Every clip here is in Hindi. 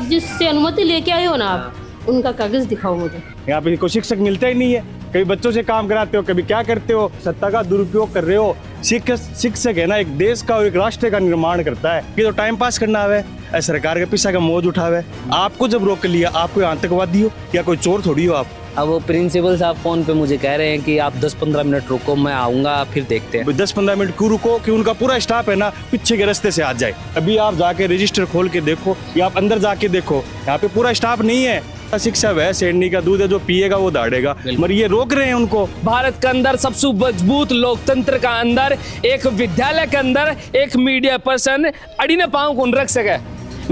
जिससे अनुमति लेके आए हो ना आप, उनका कागज दिखाओ मुझे। यहाँ पे कोई शिक्षक मिलता ही नहीं है, कभी बच्चों से काम कराते हो, कभी क्या करते हो, सत्ता का दुरुपयोग कर रहे हो। शिक्षक है ना, एक देश का और एक राष्ट्र का निर्माण करता है, ये तो टाइम पास करना है, सरकार के पीछे का मौज उठावे। आपको जब रोक लिया, आप कोई आतंकवादी हो या कोई चोर थोड़ी हो आप। अब वो प्रिंसिपल साहब फोन पे मुझे कह रहे हैं कि आप 10-15 मिनट रुको, मैं आऊँगा, फिर देखते हैं। 10-15 मिनट क्यों रुको कि उनका पूरा स्टाफ है ना पीछे के रास्ते से आ जाए। अभी आप जाके रजिस्टर खोल के देखो या आप अंदर जाके देखो, यहाँ पे पूरा स्टाफ नहीं है। शिक्षा वह शेरनी का दूध है, जो पिएगा वो दाढ़ेगा, मगर ये रोक रहे हैं उनको। भारत के अंदर सबसे मजबूत लोकतंत्र का अंदर एक विद्यालय के अंदर एक मीडिया पर्सन अड़ी ने पाँव कौन रख सके।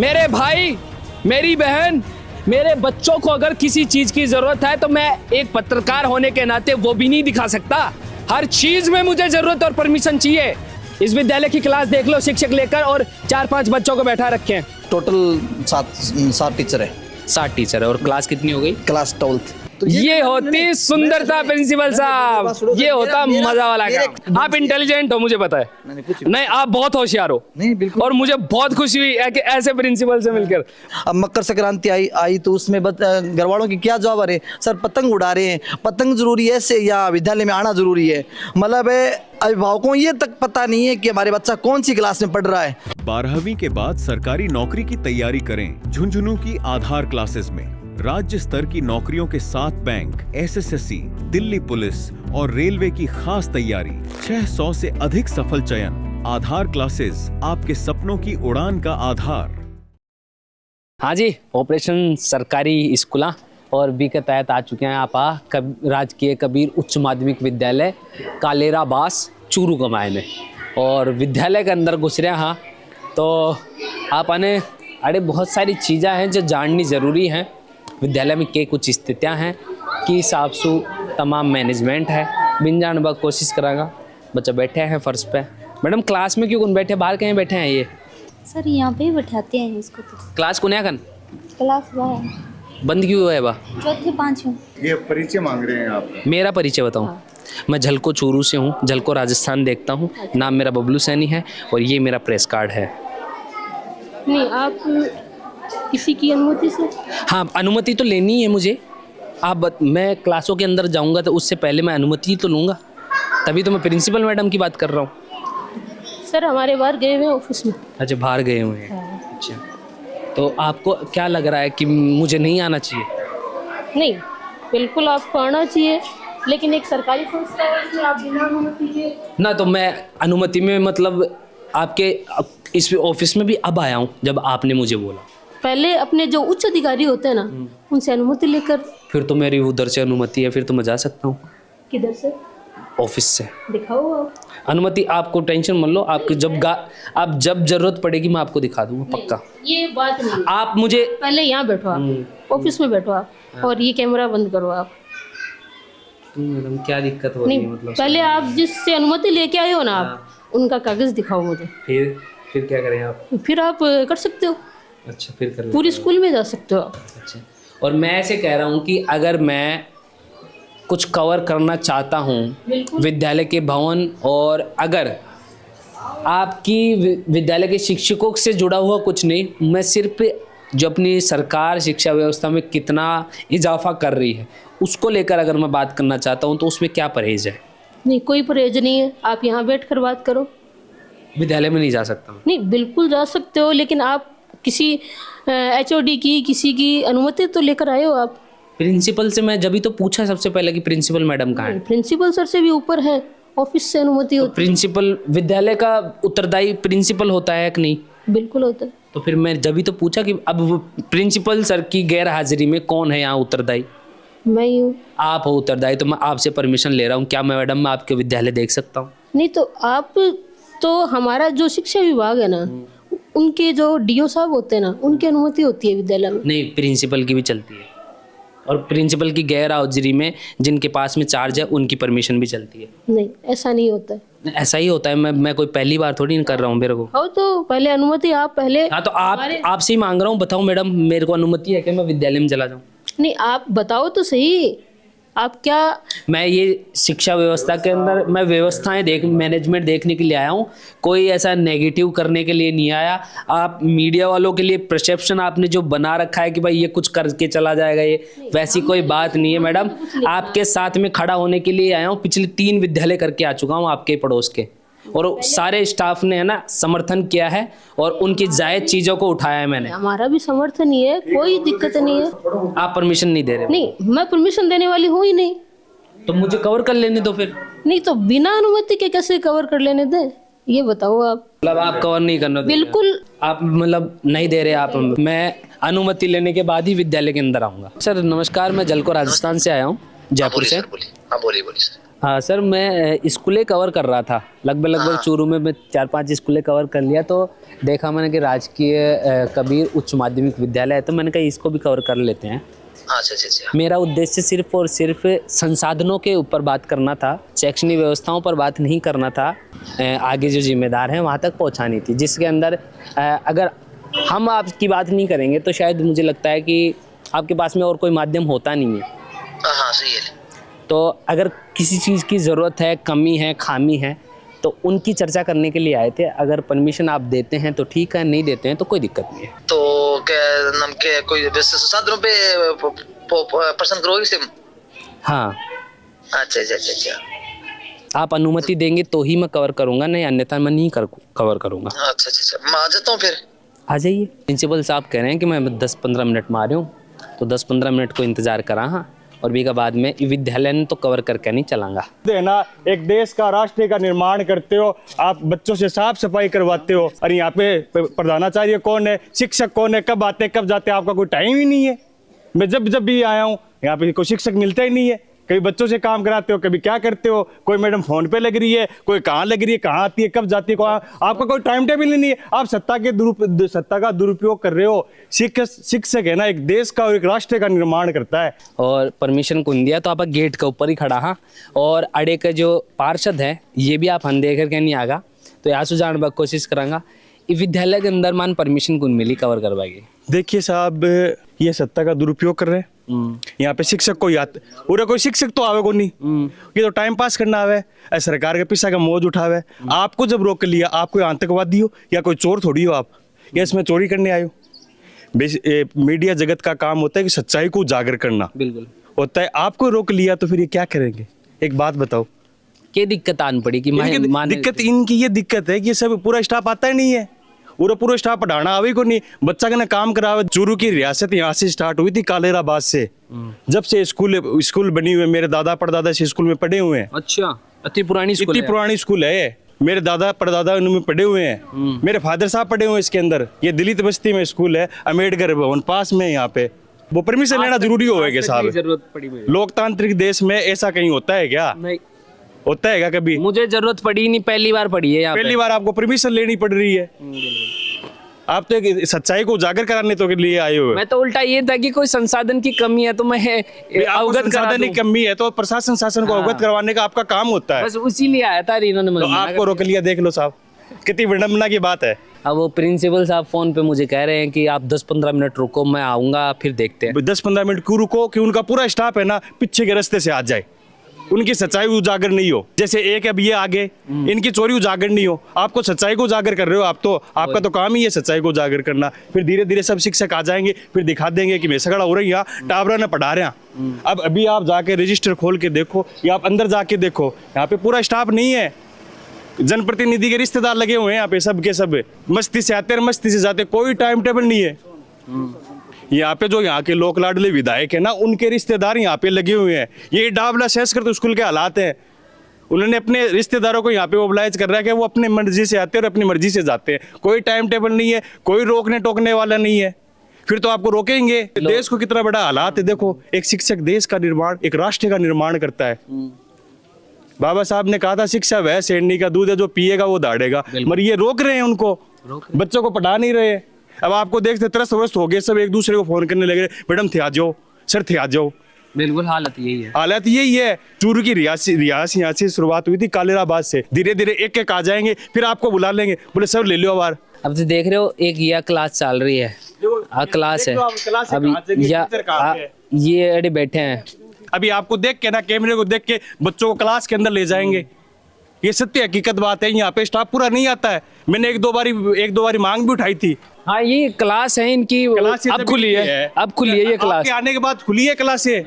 मेरे भाई, मेरी बहन, मेरे बच्चों को अगर किसी चीज की जरूरत है तो मैं एक पत्रकार होने के नाते वो भी नहीं दिखा सकता। हर चीज में मुझे जरूरत और परमिशन चाहिए। इस विद्यालय की क्लास देख लो, शिक्षक लेकर और 4-5 बच्चों को बैठा रखे हैं। टोटल 7 टीचर है। 60 टीचर है। और क्लास कितनी हो गई? Class 12th। तो ये होती सुंदरता प्रिंसिपल साहब, ये होता मजा वाला काम। आप इंटेलिजेंट हो, मुझे पता है। नहीं, आप बहुत होशियार हो। नहीं, बिल्कुल। और मुझे बहुत खुशी हुई है कि ऐसे प्रिंसिपल से मिलकर। अब मकर संक्रांति आई तो उसमें घर वालों की क्या जवाब आ रहे हैं? सर पतंग उड़ा रहे हैं, पतंग जरूरी है से या विद्यालय में आना जरूरी है? मतलब अभिभावकों ये तक पता नहीं है कि हमारे बच्चा कौन सी क्लास में पढ़ रहा है। 12वीं के बाद सरकारी नौकरी की तैयारी करें झुंझुनू की आधार क्लासेस में। राज्य स्तर की नौकरियों के साथ बैंक, SSSC, दिल्ली पुलिस और रेलवे की खास तैयारी, 600 से अधिक सफल चयन। आधार क्लासेस, आपके सपनों की उड़ान का आधार। हाँ जी, ऑपरेशन सरकारी स्कूल और बी के तहत आ चुके हैं आप राजकीय कबीर उच्च माध्यमिक विद्यालय कालेरा बास चूरू कमाए में। और विद्यालय के अंदर घुस रहे हैं। हाँ, तो आप आने अरे बहुत सारी चीज़ें हैं जो जाननी ज़रूरी हैं। विद्यालय में के कुछ स्थितियाँ हैं कि साफ सु तमाम मैनेजमेंट है। बिन जान बा कोशिश करागा। बच्चे बैठे हैं फर्श पे। मैडम क्लास में क्यों कौन बैठे, बाहर कहीं बैठे हैं? ये सर यहाँ पे ही बैठाते हैं इसको। तो क्लास को नया क्लास वह बंद क्यों है? बा चौथी 5वीं। ये परिचय मांग रहे हैं आप? मेरा परिचय बताऊं? मैं झलको चूरू से हूँ, झलको राजस्थान देखता हूँ। नाम मेरा बबलू सैनी है और ये मेरा प्रेस कार्ड है। नहीं, आप किसी की अनुमति से? हाँ, अनुमति तो लेनी है मुझे। मैं क्लासों के अंदर जाऊंगा तो उससे पहले मैं अनुमति तो लूँगा, तभी तो मैं प्रिंसिपल मैडम की बात कर रहा हूँ। सर हमारे बाहर गए हुए हैं ऑफिस में। अच्छा, बाहर गए हुए हैं। अच्छा, तो आपको क्या लग रहा है कि मुझे नहीं आना चाहिए? नहीं, बिल्कुल आपको आना चाहिए, लेकिन एक सरकारी संस्था है, इसमें आप बिना अनुमति के ना। तो मैं अनुमति में मतलब आपके इस ऑफिस में भी अब आया हूँ जब आपने मुझे बोला। पहले अपने जो उच्च अधिकारी होते हैं ना, उनसे अनुमति लेकर। फिर तो मेरी उधर से अनुमति है, फिर तो मैं जा सकता हूँ। किधर से? ऑफिस से। दिखाओ आप अनुमति। आपको टेंशन मत लो, आपकी आप जब जरूरत पड़ेगी मैं आपको दिखा दूंगा, पक्का। ये बात नहीं। आप मुझे पहले यहाँ बैठो, आप ऑफिस में बैठो आप, और ये कैमरा बंद करो आप। मैडम क्या दिक्कत हो रही है? मतलब पहले आप जिससे अनुमति लेके आए हो ना आप, उनका कागज दिखाओ मुझे। फिर क्या करें आप? फिर आप कर सकते हो। अच्छा, फिर कर पूरी स्कूल में जा सकते हो आप। अच्छा, और मैं ऐसे कह रहा हूँ कि अगर मैं कुछ कवर करना चाहता हूँ विद्यालय के भवन, और अगर आपकी विद्यालय के शिक्षकों से जुड़ा हुआ कुछ नहीं, मैं सिर्फ जो अपनी सरकार शिक्षा व्यवस्था में कितना इजाफा कर रही है उसको लेकर अगर मैं बात करना चाहता हूँ, तो उसमें क्या परहेज है? नहीं, कोई परहेज नहीं है। आप यहाँ बैठ कर बात करो। विद्यालय में नहीं जा सकता? नहीं, बिल्कुल जा सकते हो, लेकिन आप किसी HOD की, किसी की अनुमति तो लेकर आए हो आप। प्रिंसिपल से मैं जब ही तो पूछा सबसे पहले कि प्रिंसिपल मैडम कहाँ है। प्रिंसिपल सर से भी ऊपर है, ऑफिस से अनुमति होती है। प्रिंसिपल विद्यालय का उत्तरदायी प्रिंसिपल होता है कि नहीं? बिल्कुल होता है। तो फिर मैं जब ही तो पूछा कि अब प्रिंसिपल सर की गैर हाजिरी में कौन है यहाँ उत्तरदायी? मैं ही हूँ। आप हो उत्तरदायी, तो मैं आपसे परमिशन ले रहा हूँ। क्या मैं मैडम मैं आपके विद्यालय देख सकता हूँ? नहीं, तो आप तो हमारा जो शिक्षा विभाग है ना, उनके जो DO साहब होते हैं ना, उनकी अनुमति होती है विद्यालय में। नहीं, प्रिंसिपल की भी चलती है, और प्रिंसिपल की गैर हाजिरी में जिनके पास में चार्ज है उनकी परमिशन भी चलती है। नहीं, ऐसा नहीं होता है। ऐसा ही होता है। मैं कोई पहली बार थोड़ी नहीं कर रहा हूँ मेरे को। हो तो पहले अनुमति आप पहले। हाँ, तो आपसे ही मांग रहा हूँ, बताओ मैडम मेरे को अनुमति है कि मैं विद्यालय में चला जाऊँ? नहीं, आप बताओ तो सही। आप क्या मैं ये शिक्षा व्यवस्था के अंदर मैं व्यवस्थाएं मैनेजमेंट देखने के लिए आया हूँ, कोई ऐसा नेगेटिव करने के लिए नहीं आया। आप मीडिया वालों के लिए परसेप्शन आपने जो बना रखा है कि भाई ये कुछ करके चला जाएगा, ये वैसी कोई बात नहीं है मैडम। आपके साथ में खड़ा होने के लिए आया हूँ। पिछले 3 विद्यालय करके आ चुका हूँ आपके पड़ोस के, और सारे स्टाफ ने है ना समर्थन किया है और उनकी जायज चीजों को उठाया है मैंने। हमारा भी समर्थन ही है, कोई दिक्कत नहीं है। आप परमिशन नहीं दे रहे? नहीं, मैं परमिशन देने वाली हूँ ही नहीं। तो मुझे कवर कर लेने दो फिर। नहीं तो बिना अनुमति के कैसे कवर कर लेने दें, ये बताओ आप। मतलब आप कवर नहीं करना दे रहे? बिल्कुल। आप मतलब नहीं दे रहे आप? मैं अनुमति लेने के बाद ही विद्यालय के अंदर आऊंगा। सर नमस्कार, मैं जलको राजस्थान से आया हूँ, जयपुर से। बोलिए सर। हाँ सर, मैं स्कूलें कवर कर रहा था, लगभग चूरू में मैं 4-5 स्कूलें कवर कर लिया। तो देखा मैंने कि राजकीय कबीर उच्च माध्यमिक विद्यालय है, तो मैंने कहा इसको भी कवर कर लेते हैं। अच्छा। मेरा उद्देश्य सिर्फ और सिर्फ संसाधनों के ऊपर बात करना था, शैक्षणिक व्यवस्थाओं पर बात नहीं करना था। आगे जो जिम्मेदार हैं वहाँ तक पहुँचानी थी, जिसके अंदर अगर हम आपकी बात नहीं करेंगे तो शायद मुझे लगता है कि आपके पास में और कोई माध्यम होता नहीं है। हाँ सही है। तो अगर किसी चीज़ की ज़रूरत है, कमी है, खामी है, तो उनकी चर्चा करने के लिए आए थे। अगर परमिशन आप देते हैं तो ठीक है, नहीं देते हैं तो कोई दिक्कत नहीं है। तो क्या नाम के कोई साधनों पे पसंद करोगे सिम? हाँ। अच्छा। आप अनुमति देंगे तो ही मैं कवर करूँगा, नहीं अन्यथा मैं नहीं कवर करूँगा। अच्छा, मैं आ जाता हूँ फिर। आ जाइए। प्रिंसिपल साहब कह रहे हैं कि मैं 10-15 मिनट में आ रहा हूँ, तो 10-15 मिनट को इंतज़ार करा। हाँ, और भी का बाद में विद्यालय ने तो कवर करके नहीं चलाऊंगा। ना एक देश का, राष्ट्र का निर्माण करते हो आप, बच्चों से साफ सफाई करवाते हो, और यहाँ पे प्रधानाचार्य कौन है, शिक्षक कौन है, कब आते कब जाते, आपका कोई टाइम ही नहीं है। मैं जब भी आया हूँ यहाँ पे कोई शिक्षक मिलता ही नहीं है। कभी बच्चों से काम कराते हो, कभी क्या करते हो, कोई मैडम फोन पे लग रही है, कोई कहाँ लग रही है, कहाँ आती है, कब जाती है, कहाँ, आपका कोई टाइम टेबल ही नहीं है। आप सत्ता का दुरुपयोग कर रहे हो। शिक्षक है ना एक देश का और एक राष्ट्र का निर्माण करता है। और परमिशन कौन दिया? तो आप गेट के ऊपर ही खड़ा। हाँ, और अड़े का जो पार्षद है ये भी आप अनदेख करके नहीं आगा, तो यहाँ से जानने की कोशिश करांगा। विद्यालय के अंदर मान परमिशन कौन मिली कवर करवाएगी? देखिए साहब, ये सत्ता का दुरुपयोग कर रहे हैं। यहाँ पे शिक्षक कोई पूरा कोई शिक्षक तो आवे को नहीं, ये तो टाइम पास करना आवे, सरकार के पैसा का मौज उठावे। आपको जब रोक लिया, आप कोई आतंकवादी हो या कोई चोर थोड़ी हो आप, या इसमें चोरी करने आए हो। मीडिया जगत का काम होता है कि सच्चाई को उजागर करना। बिल्कुल होता है। आपको रोक लिया तो फिर ये क्या करेंगे? एक बात बताओ, क्या दिक्कत आन पड़ी कि दिक्कत इनकी ये दिक्कत है कि सब पूरा स्टाफ आता ही नहीं है। पूरा स्टाफ पढ़ाना आवे को नहीं, बच्चा का ना काम करावे। चूरू की रियासत यहाँ से स्टार्ट हुई थी, कालेराबाद से। जब से स्कूल बनी हुई है, मेरे दादा परदादा से स्कूल में पढ़े हुए हैं। अच्छा, इतनी पुरानी स्कूल है। मेरे दादा परदादा उनमें पढ़े हुए हैं, मेरे फादर साहब पढ़े हुए हैं इसके अंदर। ये दलित बस्ती में स्कूल है, अम्बेडकर भवन पास में। यहाँ पे वो परमिशन लेना जरूरी होगा साहब? लोकतांत्रिक देश में ऐसा कहीं होता है क्या? नहीं होता है क्या कभी? मुझे जरूरत पड़ी नहीं, पहली बार पड़ी है यहाँ। पहली बार आपको परमिशन लेनी पड़ रही है। आप तो एक सच्चाई को उजागर कराने तो के लिए आए हुए। मैं तो उल्टा ये था कि कोई संसाधन की कमी है तो मैं अवगत संसाधन की कमी है तो प्रशासन शासन को अवगत करवाने का आपका काम होता है। बस उसी लिए आया था। तो आपको रोक लिया, देख लो साहब, कितनी विडंबना की बात है। अब वो प्रिंसिपल साहब फोन पे मुझे कह रहे हैं कि आप 10-15 मिनट रुको, मैं आऊंगा फिर देखते हैं। 10-15 मिनट क्यों रुको कि उनका पूरा स्टाफ है ना पीछे के रास्ते से आ जाए, उनकी सच्चाई उजागर नहीं हो। जैसे एक अब ये आगे, इनकी चोरी उजागर नहीं हो, आपको सच्चाई को उजागर कर रहे हो। आप तो, आपका तो काम ही है सच्चाई को उजागर करना। फिर धीरे धीरे सब शिक्षक आ जाएंगे, फिर दिखा देंगे कि मेसगड़ा हो रही है, टावरा ने पढ़ा रहे हैं। अब अभी आप जाके रजिस्टर खोल के देखो या आप अंदर जाके देखो, यहाँ पे पूरा स्टाफ नहीं है। जनप्रतिनिधि के रिश्तेदार लगे हुए हैं यहाँ पे, सब के सब मस्ती से आते हैं, मस्ती से जाते, कोई टाइम टेबल नहीं है। यहाँ पे जो यहाँ के लोक लाडले विधायक है ना, उनके रिश्तेदार यहाँ पे लगे हुए हैं। ये डाबला संस्कृत स्कूल के हालात हैं। उन्होंने अपने रिश्तेदारों को यहाँ पे मोबिलाइज कर रहा है कि वो अपनी मर्जी से आते हैं और अपनी मर्जी से जाते हैं। कोई टाइम टेबल नहीं है, कोई रोकने टोकने वाला नहीं है। फिर तो आपको रोकेंगे। देश को कितना बड़ा हालात है देखो। एक शिक्षक देश का निर्माण, एक राष्ट्र का निर्माण करता है। बाबा साहब ने कहा था शिक्षा वह शेरनी का दूध है, जो पिएगा वो दाढ़ेगा। मगर ये रोक रहे हैं उनको, बच्चों को पढ़ा नहीं रहे। अब आपको देखते त्रस्त वस्त हो गए, सब एक दूसरे को फोन करने लगे, मैडम थे आ जाओ, सर थे आ जाओ। बिल्कुल हालत यही है। हालत यही है। चूरू की रियास यहाँ से शुरुआत हुई थी, कालेराबाद से। धीरे धीरे एक एक आ जाएंगे, फिर आपको बुला लेंगे, बोले सर ले लो बार। अब तो देख रहे हो एक यह क्लास चल रही है, क्लास है। अब ये अड़े बैठे हैं, अभी आपको देख के ना, कैमरे को देख के बच्चों को क्लास के अंदर ले जाएंगे। ये सत्य हकीकत बात है। यहाँ पे स्टाफ पूरा नहीं आता है। मैंने एक दो बारी मांग भी उठाई थी। हाँ, ये क्लास है इनकी, क्लास अब खुली है, अब खुली है ये क्लास। आपके आने के बाद खुली है क्लास। ये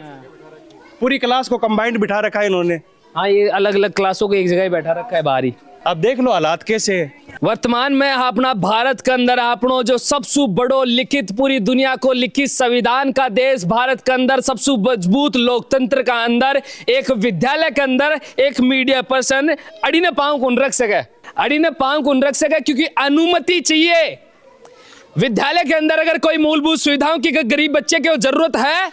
पूरी क्लास को कंबाइंड बिठा रखा है इन्होंने। हाँ, ये अलग अलग क्लासों को एक जगह बैठा रखा है बाहरी। अब देख लो हालात कैसे है। वर्तमान में अपना भारत के अंदर आपनो जो सबसे बड़ो लिखित पूरी दुनिया को लिखित संविधान का देश भारत के अंदर सबसे मजबूत लोकतंत्र का अंदर एक विद्यालय के अंदर एक मीडिया पर्सन अड़ी ने पांव कौन रख सके, क्योंकि अनुमति चाहिए। विद्यालय के अंदर अगर कोई मूलभूत सुविधाओं की गरीब बच्चे की जरूरत है,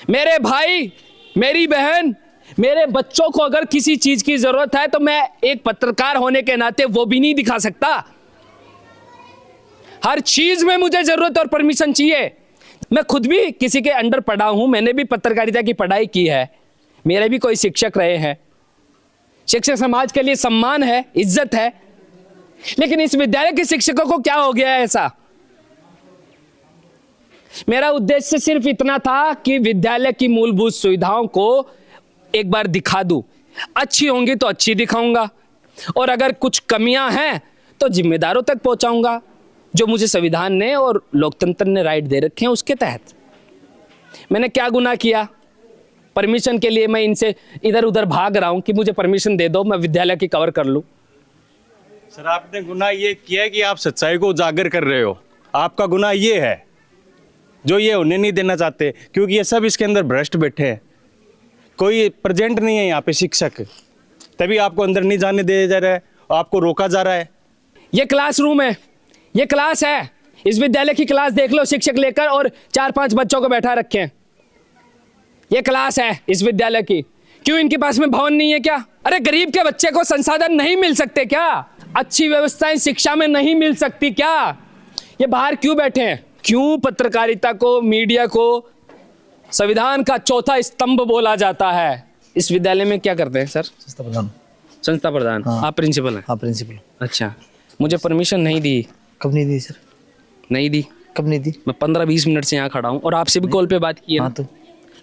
मेरे भाई, मेरी बहन, मेरे बच्चों को अगर किसी चीज की जरूरत है तो मैं एक पत्रकार होने के नाते वो भी नहीं दिखा सकता। हर चीज में मुझे जरूरत और परमिशन चाहिए। मैं खुद भी किसी के अंडर पढ़ा हूं, मैंने भी पत्रकारिता की पढ़ाई की है, मेरे भी कोई शिक्षक रहे हैं। शिक्षक समाज के लिए सम्मान है, इज्जत है। लेकिन इस विद्यालय के शिक्षकों को क्या हो गया है ऐसा? मेरा उद्देश्य सिर्फ इतना था कि विद्यालय की मूलभूत सुविधाओं को एक बार दिखा दूं। अच्छी होंगी तो अच्छी दिखाऊंगा, और अगर कुछ कमियां हैं तो जिम्मेदारों तक पहुंचाऊंगा, जो मुझे संविधान ने और लोकतंत्र ने राइट दे रखे हैं उसके तहत। मैंने क्या गुनाह किया? परमिशन के लिए मैं इनसे इधर उधर भाग रहा हूं कि मुझे परमिशन दे दो, मैं विद्यालय की कवर कर लूं। सर, आपने गुनाह ये किया है कि आप सच्चाई को उजागर कर रहे हो। आपका गुनाह ये है जो ये उन्हें नहीं देना चाहते, क्योंकि ये सब इसके अंदर भ्रष्ट बैठे हैं। कोई प्रेजेंट नहीं है यहाँ पे शिक्षक, तभी आपको अंदर नहीं जाने दिया जा रहा है, आपको रोका जा रहा है। ये क्लासरूम है, ये क्लास है, इस विद्यालय की क्लास देख लो। शिक्षक लेकर और 4-5 बच्चों को बैठा रखे हैं। ये क्लास है इस विद्यालय की। क्यों इनके पास में भवन नहीं है क्या? अरे गरीब के बच्चे को संसाधन नहीं मिल सकते क्या? अच्छी व्यवस्थाएं शिक्षा में नहीं मिल सकती क्या? ये बाहर क्यों बैठे हैं? क्यों पत्रकारिता को, मीडिया को संविधान का चौथा स्तंभ बोला जाता है? इस विद्यालय में क्या करते हैं सर? संस्था प्रधान। हाँ। आप प्रिंसिपल हैं? हाँ, प्रिंसिपल। अच्छा, मुझे परमिशन नहीं दी। कब नहीं दी सर? नहीं दी। कब नहीं दी? मैं 15-20 मिनट से यहाँ खड़ा हूँ और आपसे भी कॉल पे बात की है। हाँ,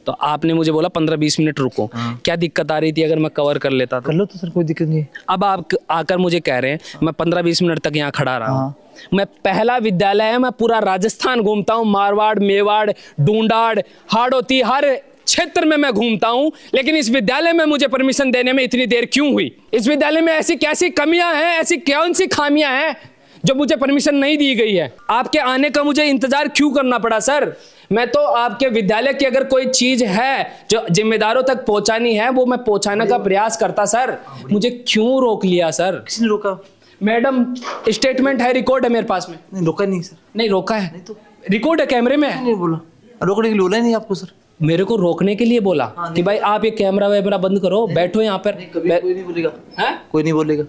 तो आपने मुझे बोला 15-20 मिनट रुको। क्या दिक्कत आ रही थी अगर मैं कवर कर लेता तो? कर लो तो सर, कोई दिक्कत नहीं है। अब आप आकर मुझे कह रहे हैं मैं 15-20 मिनट तक यहाँ खड़ा रहा हूँ। मैं पहला विद्यालय है, मैं पूरा राजस्थान घूमता हूँ, मारवाड़, मेवाड़, डूंडाड़, हाड़ौती, हर क्षेत्र में मैं घूमता हूँ, लेकिन इस विद्यालय में मुझे परमिशन देने में इतनी देर क्यों हुई? इस विद्यालय में ऐसी कैसी कमियां हैं, ऐसी कौन सी खामियां हैं जो मुझे परमिशन नहीं दी गई है? आपके आने का मुझे इंतजार क्यों करना पड़ा सर? मैं तो आपके विद्यालय की अगर कोई चीज है जो जिम्मेदारों तक पहुंचानी है वो मैं पहुंचाने का प्रयास करता सर। मुझे क्यों रोक लिया सर? किसने रोका? मैडम, स्टेटमेंट है, रिकॉर्ड है मेरे पास में। नहीं, रोका नहीं सर। नहीं रोका है, नहीं तो रिकॉर्ड है, कैमरे में है। नहीं बोला, रोकने के लिए बोला ही नहीं आपको सर। मेरे को रोकने के लिए बोला कि भाई आप ये कैमरा वैमरा बंद करो, बैठो यहाँ पर। कभी कोई नहीं बोलेगा। हैं? कोई नहीं बोलेगा।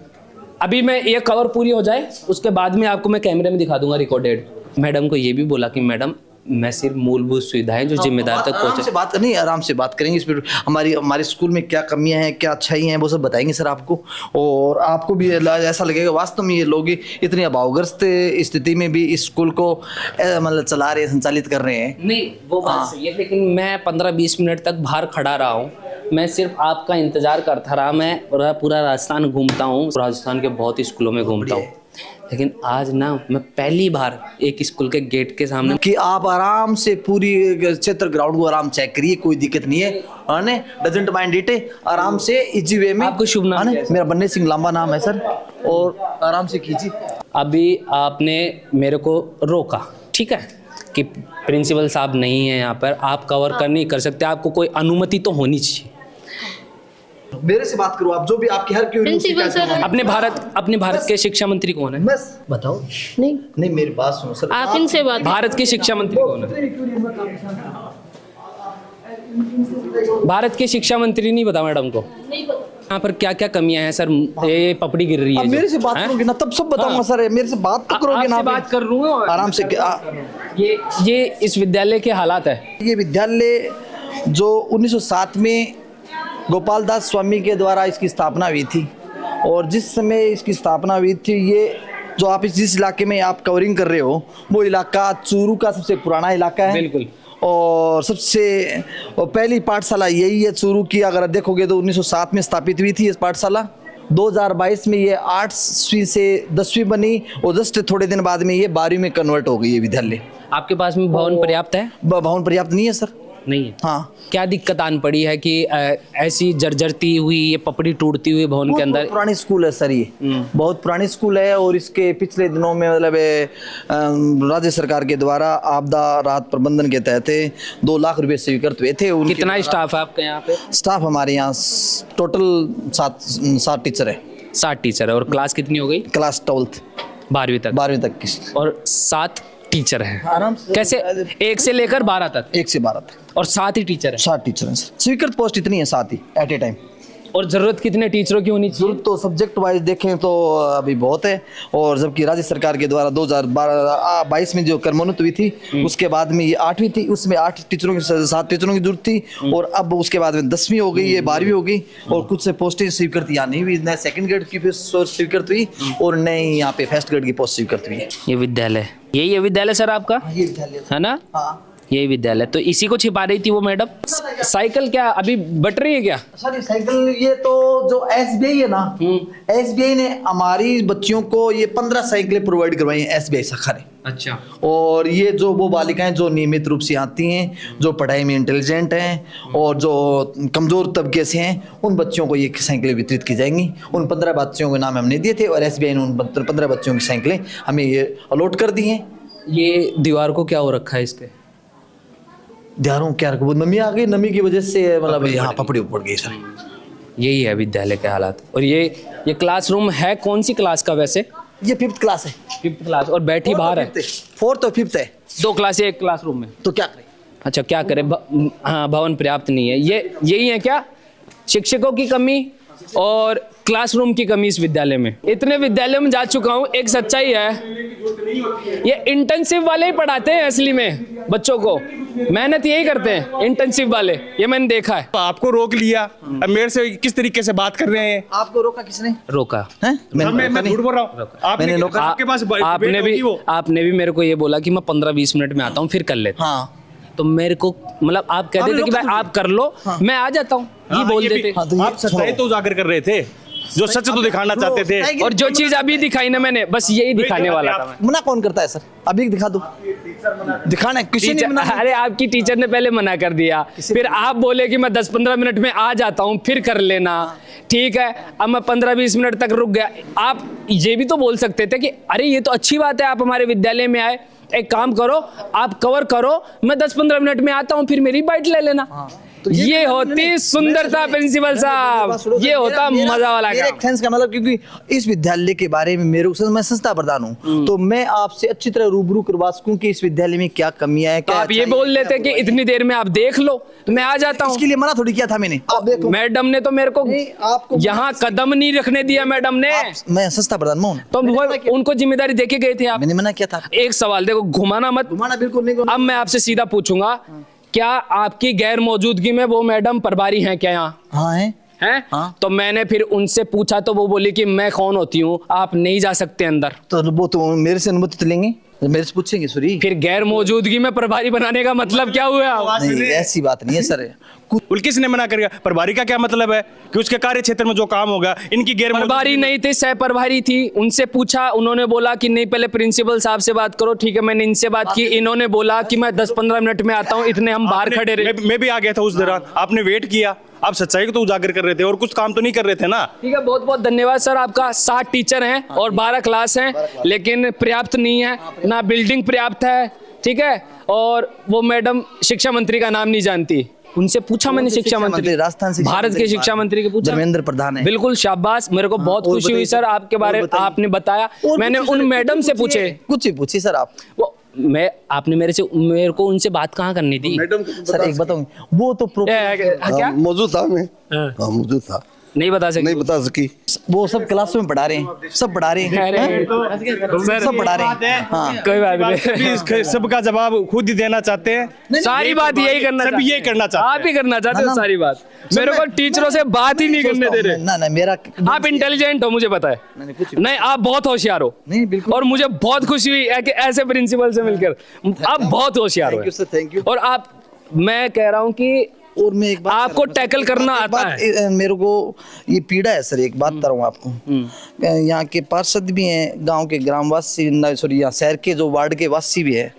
अभी मैं ये कवर पूरी हो जाए उसके बाद में आपको मैं कैमरे में दिखा दूंगा रिकॉर्डेड। मैडम को ये भी बोला कि मैडम मैं सिर्फ मूलभूत सुविधाएं जो जिम्मेदार तक आराम से बात नहीं, आराम से बात करेंगे इस पर। हमारे स्कूल में क्या कमियां हैं, क्या अच्छाई हैं, वो सब बताएंगे सर आपको। और आपको भी ऐसा लगेगा वास्तव में ये लोग इतनी अभावग्रस्त स्थिति में भी इस स्कूल को मतलब चला रहे हैं, संचालित कर रहे हैं। नहीं, वो बात सही है, लेकिन मैं 15-20 मिनट तक बाहर खड़ा रहा हूँ। मैं सिर्फ आपका इंतजार करता रहा। मैं पूरा राजस्थान घूमता हूँ, राजस्थान के बहुत स्कूलों में घूमता हूँ, लेकिन आज ना मैं पहली बार एक स्कूल के गेट के सामने कि आप आराम से पूरी क्षेत्र ग्राउंड को आराम चेक करिए, कोई दिक्कत नहीं है। डजंट माइंड इट, आराम से इजी वे में। आपको शुभ नाम क्या है? मेरा बन्ने सिंह लांबा नाम है सर, और आराम से कीजिए। अभी आपने मेरे को रोका, ठीक है, कि प्रिंसिपल साहब नहीं है यहाँ पर, आप कवर कर नहीं कर सकते, आपको कोई अनुमति तो होनी चाहिए। मेरे से बात करो आप, जो भी आपकी हर प्रिंसिपल सर, अपने भारत के शिक्षा मंत्री कौन है? बस बताओ। नहीं मेरी बात सुनो सर, आप इनसे बात। भारत के शिक्षा मंत्री कौन है? भारत के शिक्षा मंत्री नहीं पता मैडम को? नहीं पता। यहाँ पर क्या क्या कमियां हैं सर? ये पपड़ी गिर रही है। मेरे से बात करोगे ना तब सब बताऊंगा सर। मेरे से बात तो करोगे ना? बात कर लूंगा आराम से। ये इस विद्यालय के हालात है। ये विद्यालय जो 1907 में गोपाल दास स्वामी के द्वारा इसकी स्थापना हुई थी, और जिस समय इसकी स्थापना हुई थी, ये जो आप जिस इलाके में आप कवरिंग कर रहे हो वो इलाका चूरू का सबसे पुराना इलाका है। बिल्कुल। और सबसे पहली पाठशाला यही है चूरू की। अगर देखोगे तो 1907 में स्थापित हुई थी इस पाठशाला। 2022 में ये 8वीं से 10वीं बनी और जस्ट थोड़े दिन बाद में ये 12वीं में कन्वर्ट हो गई ये विद्यालय। आपके पास में भवन पर्याप्त है? भवन पर्याप्त नहीं है सर। नहीं है। हाँ, क्या दिक्कत आन पड़ी है कि ऐसी जर्जरती हुई, ये पपड़ी टूटती हुई भवन के अंदर? पुरानी स्कूल है सर, ये बहुत पुरानी स्कूल है और इसके पिछले दिनों में मतलब राज्य सरकार के द्वारा आपदा राहत प्रबंधन के तहत 2 लाख रुपए स्वीकृत हुए थे। कितना स्टाफ है आपके यहाँ पे? स्टाफ हमारे यहाँ टोटल 7 टीचर है। 60 टीचर है। और क्लास कितनी हो गई? क्लास 12th 12वीं तक की। और 7 टीचर हैं। आराम से कैसे? 1 से लेकर 12 तक? 1 से 12 तक। और 7 ही टीचर हैं? 7 टीचर हैं सर। स्वीकृत पोस्ट इतनी है 7 ही एट ए टाइम। और जरूरत कितने टीचरों की होनी चाहिए? जरूरत तो सब्जेक्ट वाइज देखें तो अभी बहुत है, और जबकि राज्य सरकार के द्वारा 2022 में जो क्रमोन्नत हुई थी उसके बाद में ये 8वीं थी, उसमें 8 टीचरों की 7 टीचरों की जरूरत थी। और अब उसके बाद में 10वीं हो गई, ये 12वीं हो गई। और कुछ से पोस्टें स्वीकृत यहाँ नहीं हुई, न सेकंड ग्रेड की पोस्ट स्वीकृत हुई और न ही यहाँ पे फर्स्ट ग्रेड की पोस्ट स्वीकृत हुई है। ये विद्यालय, यही है विद्यालय सर आपका? ये विद्यालय है ना? हाँ, यही विद्यालय। तो इसी को छिपा रही थी वो मैडम। साइकिल क्या अभी बट रही है क्या? सर ये साइकिल, ये तो जो SBI है ना, SBI ने हमारी बच्चियों को ये 15 साइकिलें प्रोवाइड करवाई हैं SBI शाखा ने। अच्छा। और ये जो वो बालिकाएं जो नियमित रूप से आती हैं, जो पढ़ाई में इंटेलिजेंट हैं और जो कमजोर तबके से हैं, उन बच्चों को ये साइकिलें वितरित की जाएंगी। उन 15 बच्चों के नाम हमने दिए थे और SBI ने उन 15 बच्चों की साइकिलें हमें ये अलॉट कर दी हैं। ये दीवार को क्या हो रखा है इसके? दीवारों क्या वो नमी आ गई, नमी की वजह से मतलब यहाँ पपड़ी पड़ गई सर। यही है विद्यालय के हालात। और ये क्लासरूम है कौन सी क्लास का वैसे? ये 5th क्लास है। 5th class. और बैठी बाहर है? 4th और 5th है। 2 क्लासें एक क्लासरूम में। तो क्या करें? अच्छा, क्या करें? हाँ, भवन पर्याप्त नहीं है। यही है क्या? शिक्षकों की कमी और क्लासरूम की कमी इस विद्यालय में। इतने विद्यालयों में जा चुका हूँ, एक सच्चाई है, ये इंटर्नशिप वाले ही पढ़ाते हैं असली में बच्चों को। मेहनत यही करते हैं इंटर्नशिप वाले, ये मैंने देखा है। आपको रोक लिया, अब मेरे से किस तरीके से बात कर रहे हैं? आपको रोका किसने? रोका हैं? मैं झूठ बोल रहा हूँ? मैंने रोका? आपके पास आपने भी मेरे को ये बोला कि मैं 15-20 मिनट में आता हूँ, फिर कर लेता। हाँ, तो मेरे को मतलब आप कह रहे थे कि भाई आप कर लो, मैं आ जाता हूँ, ये बोल देते। आप सच्चाई तो उजागर कर रहे थे, जो सच तो दिखाना चाहते थे। और जो चीज अभी दिखाई ना मैंने, बस यही दिखाने वाला था मैं। मना कौन करता है सर? अभी दिखा दो, दिखाना किसी ने मना। अरे आपकी टीचर ने पहले मना कर दिया, फिर आप बोले कि मैं 10-15 मिनट में आ जाता हूँ, फिर कर लेना। ठीक है, अब मैं 15-20 मिनट तक रुक गया। आप ये भी तो बोल सकते थे कि अरे ये तो अच्छी बात है, आप हमारे विद्यालय में आए, एक काम करो आप कवर करो, मैं 10-15 मिनट में आता हूँ, फिर मेरी बाइट ले लेना। तो ये होती सुंदरता प्रिंसिपल साहब, ये होता मजा वाला काम। थैंक्स का मतलब, क्योंकि इस विद्यालय के बारे में मेरे को, मैं संस्था प्रधान हूँ, तो मैं आपसे अच्छी तरह रूबरू करवा सकूं कि इस विद्यालय में क्या कमियां हैं। तो आप ये बोल लेते कि इतनी देर में आप देख लो, तो मैं आ जाता हूँ। इसके लिए मना थोड़ी किया था मैंने। आप देखो, मैडम ने तो मेरे को यहाँ कदम नहीं रखने दिया मैडम ने। मैं संस्था प्रधान हूँ, तो उनको जिम्मेदारी देके गए थे आप। मैंने मना किया था। एक सवाल देखो, घुमाना मत। घुमाना बिल्कुल नहीं। अब मैं आपसे सीधा पूछूंगा, क्या आपकी गैर मौजूदगी में वो मैडम प्रभारी हैं क्या यहाँ? हाँ है। हैं? हाँ। तो मैंने फिर उनसे पूछा तो वो बोली कि मैं कौन होती हूँ, आप नहीं जा सकते अंदर। तो वो तो मेरे से अनुमति तो लेंगे, मेरे से पूछेंगे सूरी। फिर गैर मौजूदगी में प्रभारी बनाने का मतलब क्या हुआ? नहीं, ऐसी बात नहीं है सर। किसने मना कर? प्रभारी का क्या मतलब है कि उसके कार्य क्षेत्र में जो काम होगा, इनकी गैर प्रभारी नहीं थी, सह प्रभारी थी। उनसे पूछा, उन्होंने बोला कि नहीं पहले प्रिंसिपल साहब से बात करो। ठीक है, मैंने इनसे बात की, इन्होंने बोला कि मैं 10-15 मिनट में आता हूँ, इतने हम बाहर खड़े रहे। मैं भी आ गया था उस दौरान, आपने वेट किया, आप सच्चाई को तो उजागर कर रहे थे और कुछ काम तो नहीं कर रहे थे ना। ठीक है, बहुत बहुत धन्यवाद सर आपका। 7 टीचर हैं और 12 क्लास हैं, लेकिन पर्याप्त नहीं है ना, बिल्डिंग पर्याप्त है। ठीक है, और वो मैडम शिक्षा मंत्री का नाम नहीं जानती। उनसे पूछा मैंने, शिक्षा मंत्री राजस्थान से, भारत के शिक्षा मंत्री के पूछा, धर्मेंद्र प्रधान है। बिल्कुल शाबाश, मेरे को बहुत खुशी हुई सर आपके बारे में, आपने बताया। मैंने उन मैडम से पूछे, कुछ ही पूछी सर आप। वो आपने मेरे को उनसे बात कहाँ करनी थी? सर एक बताऊं, वो तो क्या? मौजूद था मैं, हाँ मौजूद था। नहीं बता सकते? नहीं बता सकी। वो सब क्लास में पढ़ा रहे हैं, सब पढ़ा रहे हैं, सर, सब पढ़ा रहे हैं। हाँ, कोई बात नहीं। सभी सबका जवाब खुद ही देना चाहते हैं। सारी बात यही करना सभी यही करना चाहते हैं। आप ही करना चाहते हो ना, सारी बात। मेरे को टीचरों से बात ही नहीं करने दे रहे। ना ना मेरा आप इंटेलिजेंट हो, मुझे पता है। नहीं, आप बहुत होशियार हो। नहीं, बिल्कुल। और मुझे बहुत खुशी हुई है कि ऐसे प्रिंसिपल से मिलकर आप बहुत होशियार थैंक यू हो। Sir, thank you. और आप, मैं कह रहा हूँ कि और मैं एक बात आपको टैकल करना एक आता बात, है। मेरे को ये पीड़ा है सर, एक बात बता रहा हूँ आपको। यहाँ के पार्षद भी हैं, गांव के ग्रामवासी, सॉरी यहाँ शहर के जो वार्ड के वासी भी है।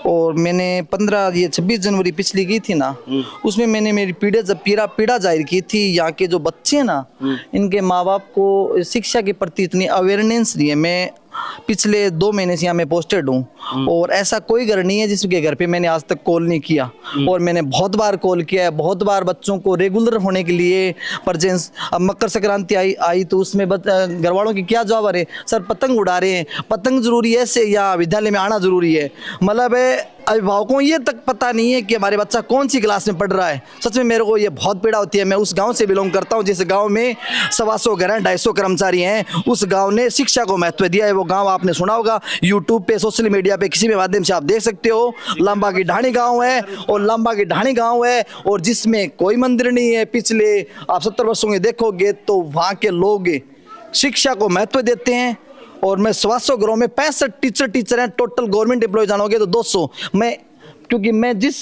और मैंने 26 जनवरी पिछली की थी ना, उसमें मैंने मेरी पीड़ा जाहिर की थी। यहाँ के जो बच्चे हैं ना, इनके माँ बाप को शिक्षा के प्रति इतनी अवेयरनेस नहीं है। मैं पिछले 2 महीने से यहाँ मैं पोस्टेड हूँ और ऐसा कोई घर नहीं है जिसके घर पे मैंने आज तक कॉल नहीं किया। और मैंने बहुत बार कॉल किया है, बहुत बार बच्चों को रेगुलर होने के लिए प्रेजेंस। अब मकर संक्रांति आई तो उसमें घर वालों की क्या जवाब आ रहे, सर पतंग उड़ा रहे हैं, पतंग जरूरी है से या विद्यालय में आना जरूरी है। मतलब अभिभावकों ये तक पता नहीं है कि हमारे बच्चा कौन सी क्लास में पढ़ रहा है। सच में मेरे को ये बहुत पीड़ा होती है। मैं उस गांव से बिलोंग करता हूं जिस गांव में 125 घर हैं, 250 कर्मचारी हैं। उस गांव ने शिक्षा को महत्व दिया है। वो गांव आपने सुना होगा, यूट्यूब पे, सोशल मीडिया पे, किसी भी माध्यम से आप देख सकते हो। लंबा की ढाणी गाँव है, और लंबा की ढाणी गाँव है और जिसमें कोई मंदिर नहीं है। पिछले आप 70 वर्षों में देखोगे तो वहाँ के लोग शिक्षा को महत्व देते हैं। और मैं 125 घरों में 65 टीचर हैं, टोटल गवर्नमेंट एम्प्लॉय जानोगे तो 200। मैं क्योंकि मैं जिस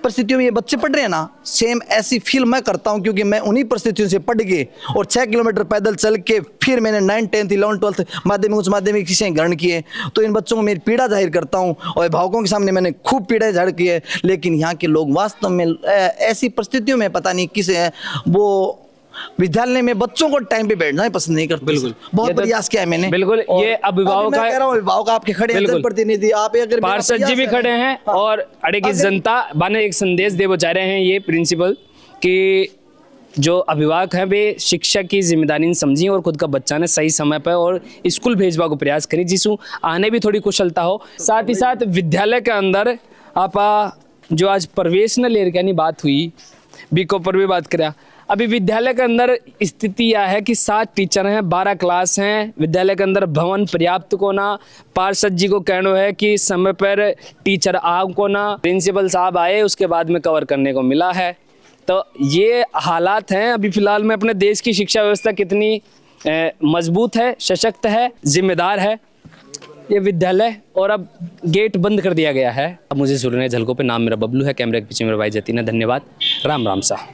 परिस्थितियों में ये बच्चे पढ़ रहे हैं ना, सेम ऐसी फील मैं करता हूँ, क्योंकि मैं उन्हीं परिस्थितियों से पढ़ के और 6 किलोमीटर पैदल चल के फिर मैंने 9, 10, 11, 12 माध्यमिक उच्च माध्यमिक शिक्षाएं ग्रहण किए। तो इन बच्चों को मेरी पीड़ा जाहिर करता हूँ और अभिभावकों के सामने मैंने खूब पीड़ा जाहिर की है। लेकिन यहाँ के लोग वास्तव में ऐसी परिस्थितियों में पता नहीं किसे है, वो विद्यालय में बच्चों को टाइम पे बैठना ही पसंद नहीं करते। बिल्कुल, बहुत प्रयास किया है मैंने। बिल्कुल, ये अभिभावक मैं कह रहा हूँ, अभिभावक आपके खड़े हैं, जनप्रतिनिधि आप, अगर पार्षद जी भी खड़े हैं और अड़े की जनता बाने एक संदेश दे चाह रहे हैं ये प्रिंसिपल कि जो अभिभावक हैं वे शिक्षा की जिम्मेदारी समझी और खुद का बच्चा ने सही समय पर और स्कूल भेजवा को प्रयास करी, जिसमें आने भी थोड़ी कुशलता हो। साथ ही साथ विद्यालय के अंदर आप जो आज प्रवेश न ले रही बात हुई, बीको पर भी बात करा। अभी विद्यालय के अंदर स्थिति यह है कि 7 टीचर हैं, 12 क्लास हैं। विद्यालय के अंदर भवन पर्याप्त को ना, पार्षद जी को कहना है कि समय पर टीचर आओ को ना, प्रिंसिपल साहब आए उसके बाद में कवर करने को मिला है। तो ये हालात हैं अभी फिलहाल में। अपने देश की शिक्षा व्यवस्था कितनी मजबूत है, सशक्त है, जिम्मेदार है ये विद्यालय। और अब गेट बंद कर दिया गया है। अब मुझे सुनने झलकों पे, नाम मेरा बबलू है, कैमरे के पीछे मेरा भाई जतीन है। धन्यवाद, राम राम सा।